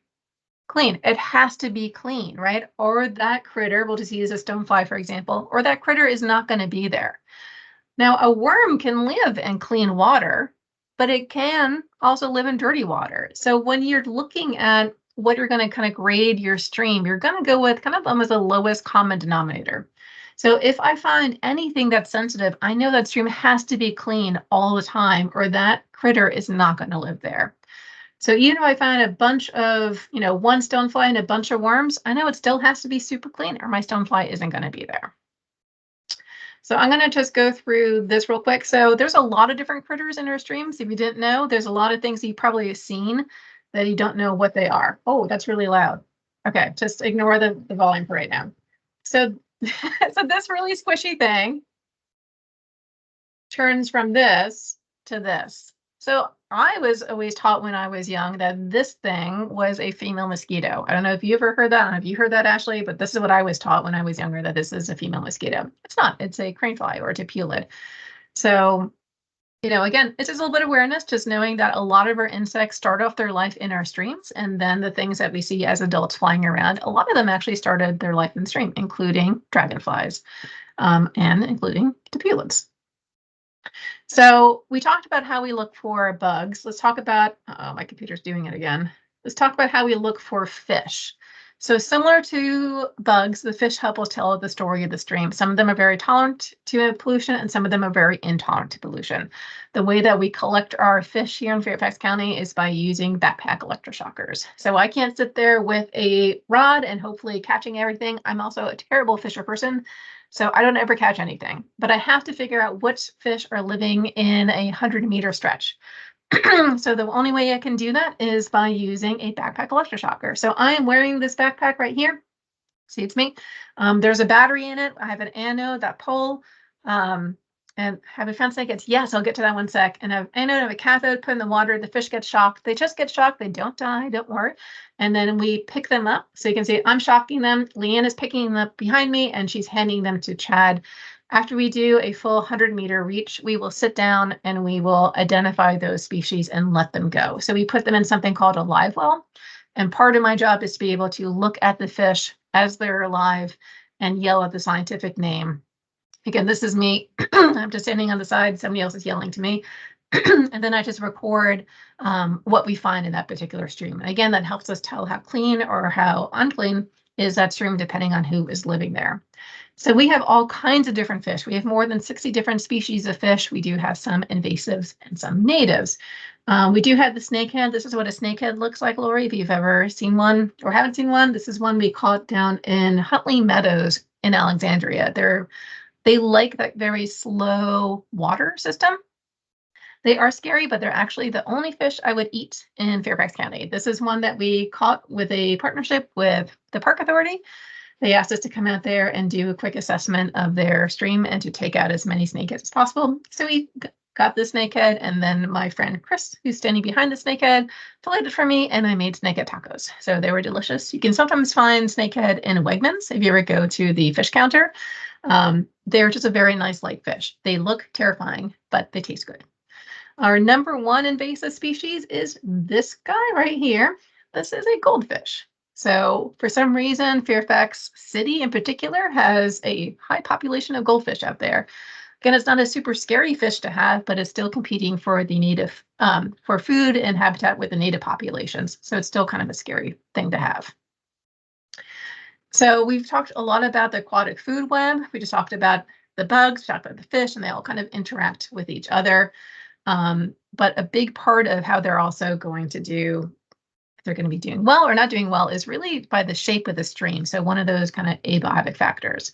Clean. It has to be clean, right? Or that critter, we'll just use a stonefly, for example, or that critter is not going to be there. Now, a worm can live in clean water, but it can also live in dirty water. So when you're looking at what you're going to kind of grade your stream, you're going to go with kind of almost the lowest common denominator. So if I find anything that's sensitive, I know that stream has to be clean all the time, or that critter is not going to live there. So even if I find a bunch of, one stonefly and a bunch of worms, I know it still has to be super clean or my stonefly isn't going to be there. So I'm going to just go through this real quick. So there's a lot of different critters in our streams. If you didn't know, there's a lot of things that you probably have seen that you don't know what they are. Oh, that's really loud. Okay, just ignore the volume for right now. So, so this really squishy thing turns from this to this. So I was always taught when I was young that this thing was a female mosquito. I don't know if you ever heard that. I don't know if you heard that, Ashley, but this is what I was taught when I was younger, that this is a female mosquito. It's not. It's a cranefly or a tipulid. So, again, it's just a little bit of awareness, just knowing that a lot of our insects start off their life in our streams. And then the things that we see as adults flying around, a lot of them actually started their life in the stream, including dragonflies and including tipulids. So we talked about how we look for bugs. Let's talk about, oh, my computer's doing it again. Let's talk about how we look for fish. So similar to bugs, the fish help us tell the story of the stream. Some of them are very tolerant to pollution and some of them are very intolerant to pollution. The way that we collect our fish here in Fairfax County is by using backpack electroshockers. So I can't sit there with a rod and hopefully catching everything. I'm also a terrible fisher person. So I don't ever catch anything, but I have to figure out which fish are living in a 100-meter stretch. So the only way I can do that is by using a backpack electroshocker. So I am wearing this backpack right here. See, it's me. There's a battery in it. I have an anode, that pole, and have a fence snake. Yes, I'll get to that one sec. And I have an anode, I have a cathode, put in the water. The fish get shocked. They just get shocked. They don't die. Don't worry. And then we pick them up. So you can see I'm shocking them. Leanne is picking them up behind me, and she's handing them to Chad. After we do a full 100-meter reach, we will sit down and we will identify those species and let them go. So we put them in something called a live well. And part of my job is to be able to look at the fish as they're alive and yell at the scientific name. Again, this is me. I'm just standing on the side. Somebody else is yelling to me. And then I just record what we find in that particular stream. And again, that helps us tell how clean or how unclean is that stream depending on who is living there. So we have all kinds of different fish. We have more than 60 different species of fish. We do have some invasives and some natives. We do have the snakehead. This is what a snakehead looks like, Lori, if you've ever seen one or haven't seen one. This is one we caught down in Huntley Meadows in Alexandria. They like that very slow water system. They are scary, but they're actually the only fish I would eat in Fairfax County. This is one that we caught with a partnership with the Park Authority. They asked us to come out there and do a quick assessment of their stream and to take out as many snakeheads as possible. So we got the snakehead, and then my friend Chris, who's standing behind the snakehead, filleted it for me, and I made snakehead tacos. So they were delicious. You can sometimes find snakehead in Wegmans if you ever go to the fish counter. They're just a very nice light fish. They look terrifying, but they taste good. Our number one invasive species is this guy right here. This is a goldfish. So for some reason, Fairfax City in particular has a high population of goldfish out there. Again, it's not a super scary fish to have, but it's still competing for the native, for food and habitat with the native populations. So it's still kind of a scary thing to have. So we've talked a lot about the aquatic food web. We just talked about the bugs, talked about the fish, and they all kind of interact with each other. But a big part of how they're also going to do, if they're going to be doing well or not doing well, is really by the shape of the stream. So one of those kind of abiotic factors.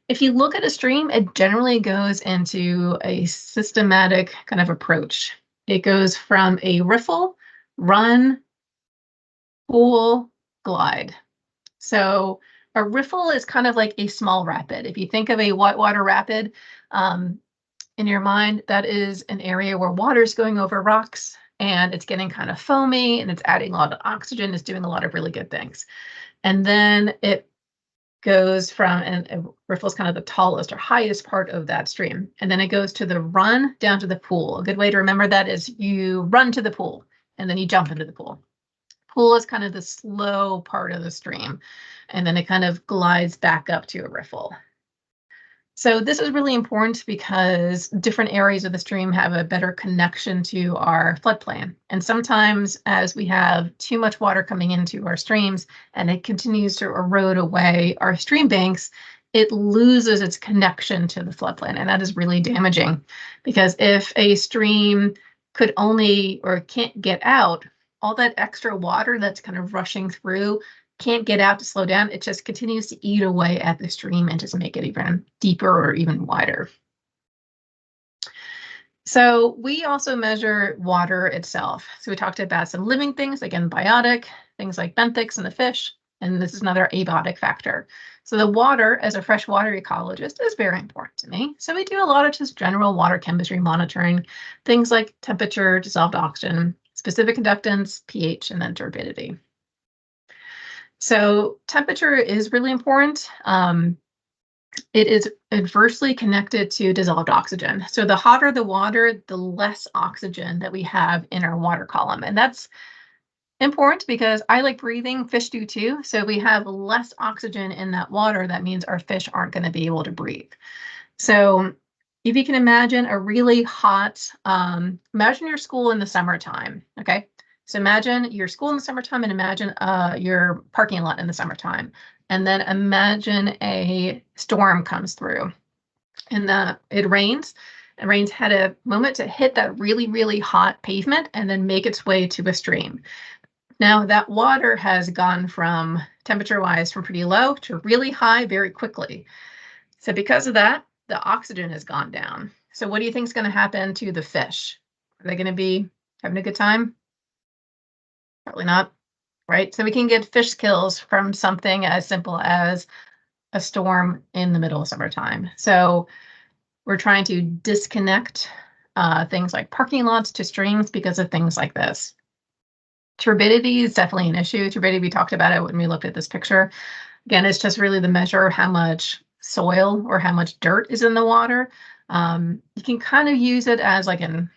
If you look at a stream, it generally goes into a systematic kind of approach. It goes from a riffle, run, pool, glide. So a riffle is kind of like a small rapid. If you think of a whitewater rapid, in your mind, that is an area where water is going over rocks and it's getting kind of foamy and it's adding a lot of oxygen, it's doing a lot of really good things. And then it goes from, and a riffle is kind of the tallest or highest part of that stream. And then it goes to the run down to the pool. A good way to remember that is you run to the pool and then you jump into the pool. Pool is kind of the slow part of the stream. And then it kind of glides back up to a riffle. So this is really important because different areas of the stream have a better connection to our floodplain. And sometimes as we have too much water coming into our streams and it continues to erode away our stream banks, it loses its connection to the floodplain. And that is really damaging because if a stream could only or can't get out, all that extra water that's kind of rushing through can't get out to slow down. It just continues to eat away at the stream and just make it even deeper or even wider. So we also measure water itself. So we talked about some living things, again, biotic, things like benthics and the fish, and this is another abiotic factor. So the water, as a freshwater ecologist, is very important to me. So we do a lot of just general water chemistry monitoring, things like temperature, dissolved oxygen, specific conductance, pH, and then turbidity. So temperature is really important. It is adversely connected to dissolved oxygen. So the hotter the water, the less oxygen that we have in our water column. And that's important because I like breathing, fish do too. So if we have less oxygen in that water, that means our fish aren't going to be able to breathe. So if you can imagine a really hot, imagine your school in the summertime, okay? So imagine your school in the summertime and imagine your parking lot in the summertime. And then imagine a storm comes through and it rains. And rains had a moment to hit that really, really hot pavement and then make its way to a stream. Now that water has gone from temperature-wise from pretty low to really high very quickly. So because of that, the oxygen has gone down. So what do you think is going to happen to the fish? Are they going to be having a good time? Probably not, right? So we can get fish kills from something as simple as a storm in the middle of summertime. So we're trying to disconnect things like parking lots to streams because of things like this. Turbidity is definitely an issue. Turbidity, we talked about it when we looked at this picture. Again, it's just really the measure of how much soil or how much dirt is in the water. You can kind of use it as like an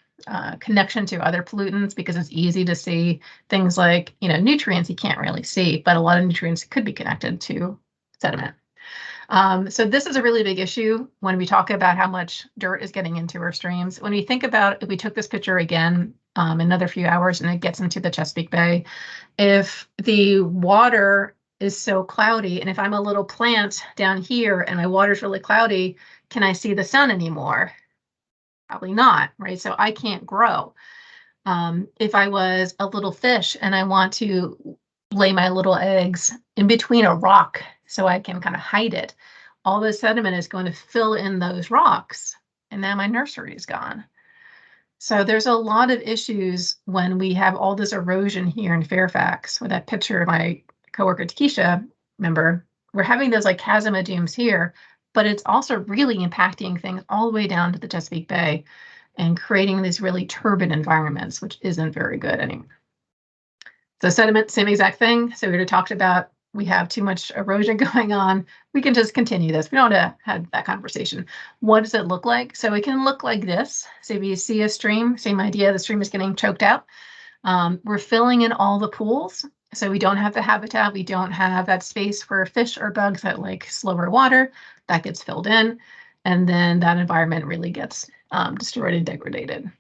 connection to other pollutants because it's easy to see things like, nutrients you can't really see, but a lot of nutrients could be connected to sediment. So this is a really big issue when we talk about how much dirt is getting into our streams. When we think about if we took this picture again another few hours and it gets into the Chesapeake Bay, if the water is so cloudy and if I'm a little plant down here and my water's really cloudy, can I see the sun anymore? Probably not, right? So I can't grow. If I was a little fish and I want to lay my little eggs in between a rock so I can kind of hide it, all the sediment is going to fill in those rocks and now my nursery is gone. So there's a lot of issues when we have all this erosion here in Fairfax. With that picture of my coworker Takesha, remember, we're having those like chasm edgems here, but it's also really impacting things all the way down to the Chesapeake Bay and creating these really turbid environments, which isn't very good anymore. So sediment, same exact thing. So we already talked about we have too much erosion going on. We can just continue this. We don't want to have that conversation. What does it look like? So it can look like this. So if you see a stream, same idea, the stream is getting choked out. We're filling in all the pools. So we don't have the habitat. We don't have that space for fish or bugs that like slower water. That gets filled in. And then that environment really gets destroyed and degraded.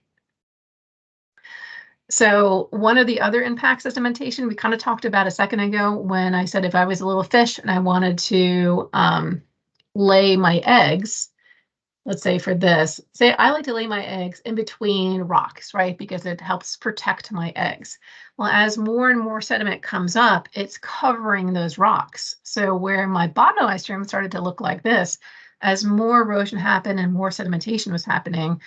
So one of the other impacts of sedimentation we kind of talked about a second ago when I said if I was a little fish and I wanted to lay my eggs, let's say for this, say I like to lay my eggs in between rocks, right? Because it helps protect my eggs. Well, as more and more sediment comes up, it's covering those rocks. So where my bottom of my stream started to look like this, as more erosion happened and more sedimentation was happening,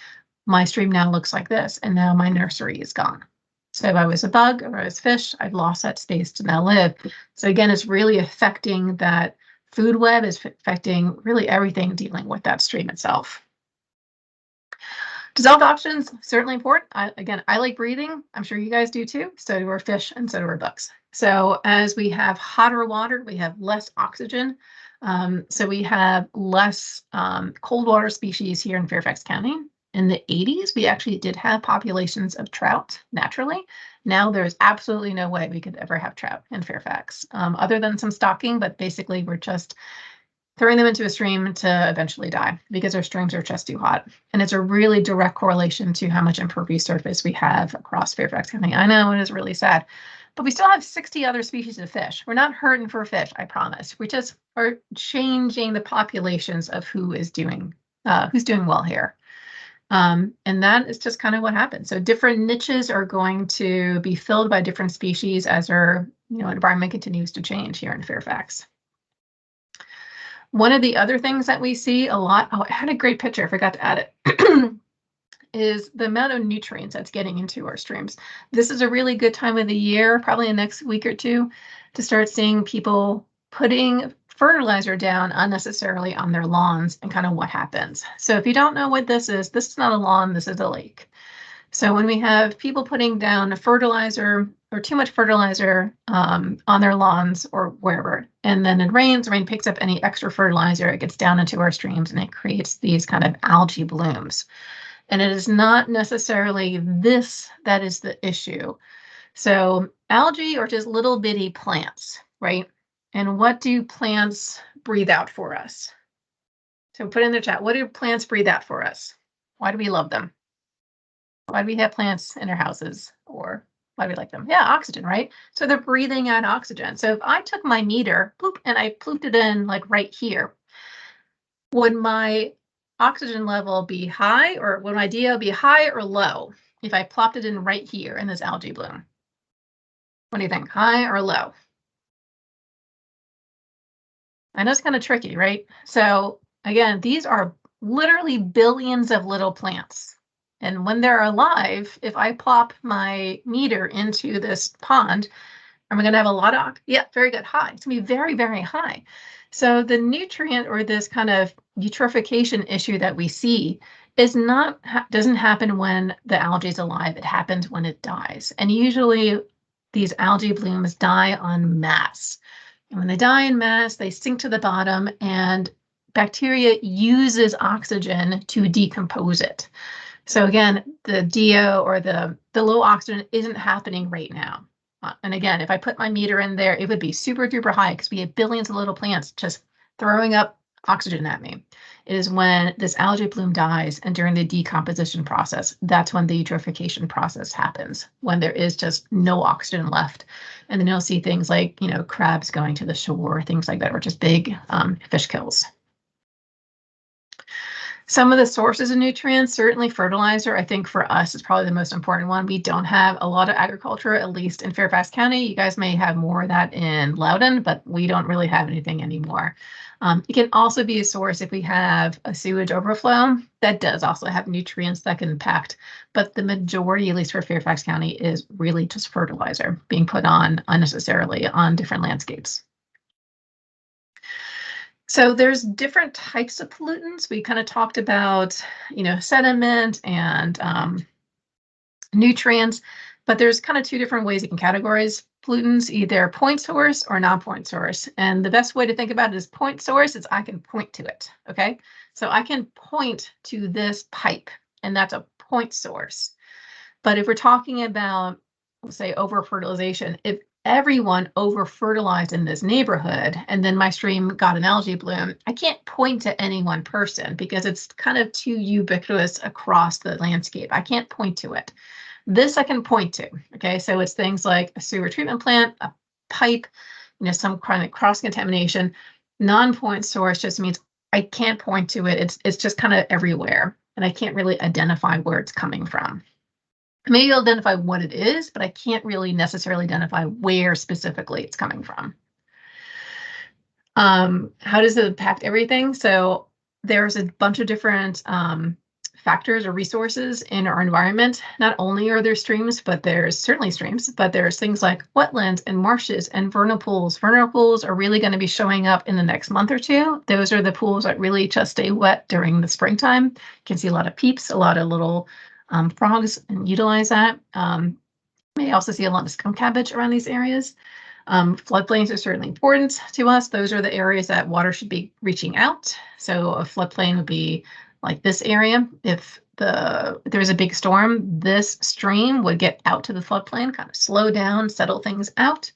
my stream now looks like this, and now my nursery is gone. So if I was a bug or I was fish, I've lost that space to now live. So again, it's really affecting that food web, is affecting really everything dealing with that stream itself. Dissolved oxygen's certainly important. Again, I like breathing. I'm sure you guys do too. So do our fish and so do our bugs. So as we have hotter water, we have less oxygen. So we have less cold water species here in Fairfax County. In the 80s, we actually did have populations of trout naturally. Now there's absolutely no way we could ever have trout in Fairfax, other than some stocking, but basically we're just throwing them into a stream to eventually die because our streams are just too hot. And it's a really direct correlation to how much impervious surface we have across Fairfax County. I know it is really sad, but we still have 60 other species of fish. We're not hurting for fish, I promise. We just are changing the populations of who's doing well here. And that is just kind of what happens. So different niches are going to be filled by different species as our environment continues to change here in Fairfax. One of the other things that we see a lot, oh, I had a great picture, I forgot to add it, is the amount of nutrients that's getting into our streams. This is a really good time of the year, probably the next week or two, to start seeing people putting fertilizer down unnecessarily on their lawns and kind of what happens. So if you don't know what this is not a lawn, this is a lake. So when we have people putting down fertilizer or too much fertilizer on their lawns or wherever, and then it rains, rain picks up any extra fertilizer, it gets down into our streams and it creates these kind of algae blooms. And it is not necessarily this that is the issue. So algae are just little bitty plants, right? And what do plants breathe out for us? So put in the chat, what do plants breathe out for us? Why do we love them? Why do we have plants in our houses? Or why do we like them? Yeah, oxygen, right? So they're breathing out oxygen. So if I took my meter, boop, and I plooped it in like right here, would my oxygen level be high, or would my DO be high or low if I plopped it in right here in this algae bloom? What do you think, high or low? I know it's kind of tricky, right? So again, these are literally billions of little plants. And when they're alive, if I plop my meter into this pond, am I going to have a lot of, yeah, very good, high. It's going to be very, very high. So the nutrient or this kind of eutrophication issue that we see is doesn't happen when the algae is alive. It happens when it dies. And usually these algae blooms die en masse. And when they die in mass, they sink to the bottom and bacteria uses oxygen to decompose it. So again, the DO or the low oxygen isn't happening right now. And again, if I put my meter in there, it would be super duper high because we have billions of little plants just throwing up oxygen at me. It is when this algae bloom dies and during the decomposition process, that's when the eutrophication process happens, when there is just no oxygen left. And then you'll see things like, crabs going to the shore, things like that, or just big fish kills. Some of the sources of nutrients, certainly fertilizer, I think for us is probably the most important one. We don't have a lot of agriculture, at least in Fairfax County. You guys may have more of that in Loudoun, but we don't really have anything anymore. It can also be a source if we have a sewage overflow. That does also have nutrients that can impact, but the majority, at least for Fairfax County, is really just fertilizer being put on unnecessarily on different landscapes. So there's different types of pollutants. We kind of talked about, sediment and nutrients, but there's kind of two different ways you can categorize pollutants, either point source or non-point source. And the best way to think about it is point source is I can point to it, okay? So I can point to this pipe, and that's a point source. But if we're talking about, let's say, over-fertilization, if everyone over-fertilized in this neighborhood and then my stream got an algae bloom, I can't point to any one person because it's kind of too ubiquitous across the landscape. I can't point to it. This I can point to, okay? So it's things like a sewer treatment plant, a pipe, some kind of cross-contamination. Non-point source just means I can't point to it. It's just kind of everywhere, and I can't really identify where it's coming from. Maybe I'll identify what it is, but I can't really necessarily identify where specifically it's coming from. How does it impact everything? So there's a bunch of different factors or resources in our environment. Not only are there streams, but there's certainly streams, but there's things like wetlands and marshes and vernal pools. Vernal pools are really going to be showing up in the next month or two. Those are the pools that really just stay wet during the springtime. You can see a lot of peeps, a lot of little frogs, and utilize that. You may also see a lot of skunk cabbage around these areas. Floodplains are certainly important to us. Those are the areas that water should be reaching out. So a floodplain would be like this area. If there's a big storm, this stream would get out to the floodplain, kind of slow down, settle things out.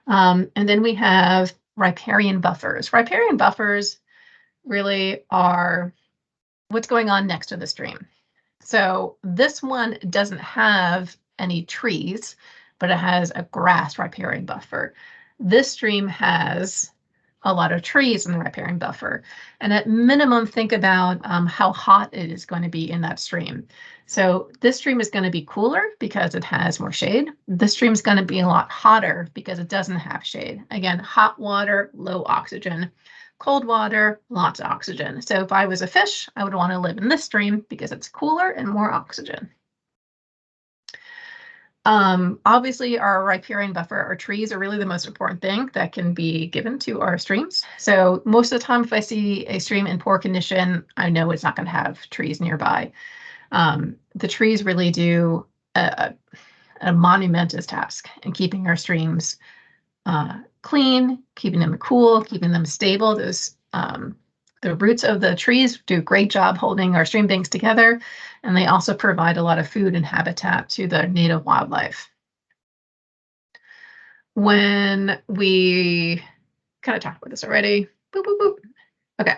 And then we have riparian buffers. Riparian buffers really are what's going on next to the stream. So this one doesn't have any trees, but it has a grass riparian buffer. This stream has a lot of trees in the riparian buffer. And at minimum, think about how hot it is going to be in that stream. So this stream is going to be cooler because it has more shade. This stream is going to be a lot hotter because it doesn't have shade. Again, hot water, low oxygen. Cold water, lots of oxygen. So if I was a fish, I would want to live in this stream because it's cooler and more oxygen. Obviously, our riparian buffer, our trees are really the most important thing that can be given to our streams. So most of the time, if I see a stream in poor condition, I know it's not going to have trees nearby. The trees really do a monumentous task in keeping our streams clean, keeping them cool, keeping them stable. The roots of the trees do a great job holding our stream banks together, and they also provide a lot of food and habitat to the native wildlife. When we kind of talked about this already, boop, boop, boop. Okay,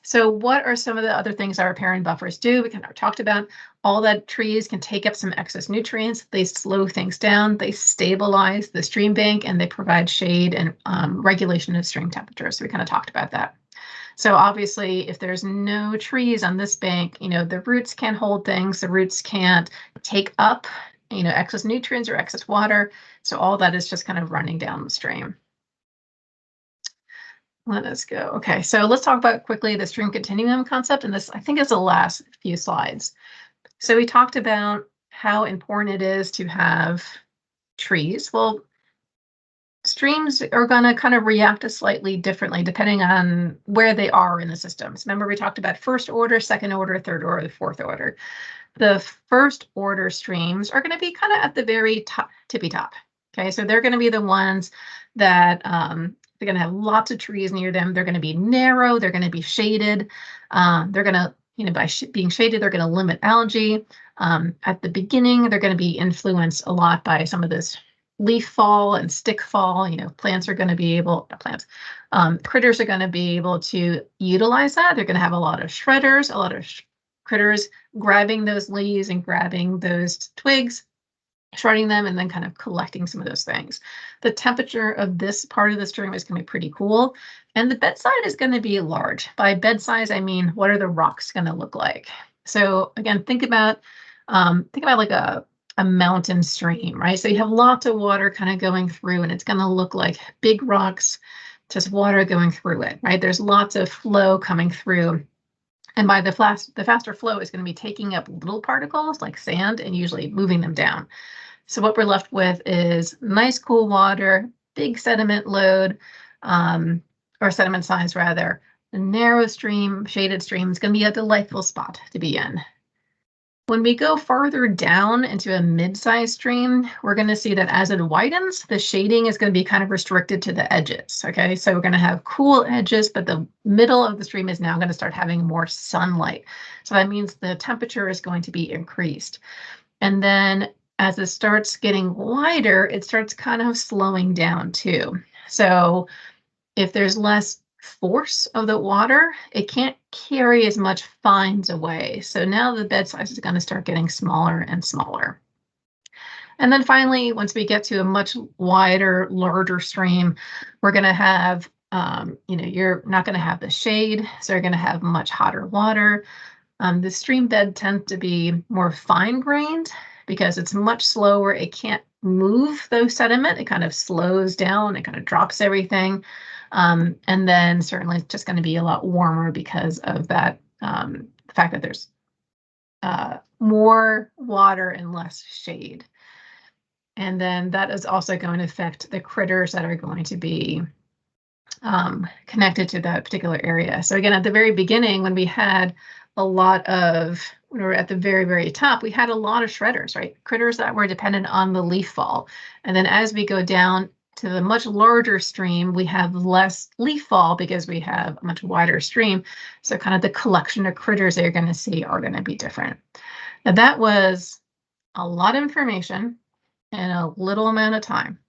so what are some of the other things our riparian buffers do? We kind of talked about all that trees can take up some excess nutrients. They slow things down, they stabilize the stream bank, and they provide shade and regulation of stream temperature. So we kind of talked about that. So obviously, if there's no trees on this bank, the roots can't hold things. The roots can't take up, excess nutrients or excess water. So all that is just kind of running down the stream. Let us go. Okay, so let's talk about quickly the stream continuum concept. And this, I think, is the last few slides. So we talked about how important it is to have trees. Well, streams are going to kind of react slightly differently depending on where they are in the systems. Remember, we talked about first order, second order, third order, fourth order. The first order streams are going to be kind of at the very top, tippy top. Okay, so they're going to be the ones that they're going to have lots of trees near them. They're going to be narrow. They're going to be shaded. They're going to, by being shaded, they're going to limit algae. At the beginning, they're going to be influenced a lot by some of this leaf fall and stick fall. Plants are going to be able, critters are going to be able to utilize that. They're going to have a lot of shredders, a lot of critters grabbing those leaves and grabbing those twigs, shredding them, and then kind of collecting some of those things. The temperature of this part of the stream is going to be pretty cool. And the bed size is going to be large. By bed size, I mean, what are the rocks going to look like? So again, think about like a mountain stream, right? So you have lots of water kind of going through, and it's going to look like big rocks, just water going through it, right? There's lots of flow coming through. And by the faster flow is going to be taking up little particles like sand and usually moving them down. So what we're left with is nice, cool water, big sediment load, or sediment size rather. A narrow stream, shaded stream is going to be a delightful spot to be in. When we go farther down into a mid-sized stream, we're going to see that as it widens, the shading is going to be kind of restricted to the edges. Okay, so we're going to have cool edges, but the middle of the stream is now going to start having more sunlight. So that means the temperature is going to be increased. And then as it starts getting wider, it starts kind of slowing down too. So if there's less force of the water, it can't carry as much fines away. So now the bed size is going to start getting smaller and smaller. And then finally, once we get to a much wider, larger stream, we're going to have, you're not going to have the shade, so you're going to have much hotter water. The stream bed tends to be more fine-grained because it's much slower. It can't move those sediment. It kind of slows down. It kind of drops everything. And then certainly it's just going to be a lot warmer because of that, the fact that there's more water and less shade. And then that is also going to affect the critters that are going to be connected to that particular area. So again, at the very beginning, when we had a lot of, when we were at the very, very top, we had a lot of shredders, right? Critters that were dependent on the leaf fall. And then as we go down to the much larger stream, we have less leaf fall because we have a much wider stream. So kind of the collection of critters that you're going to see are going to be different. Now that was a lot of information in a little amount of time.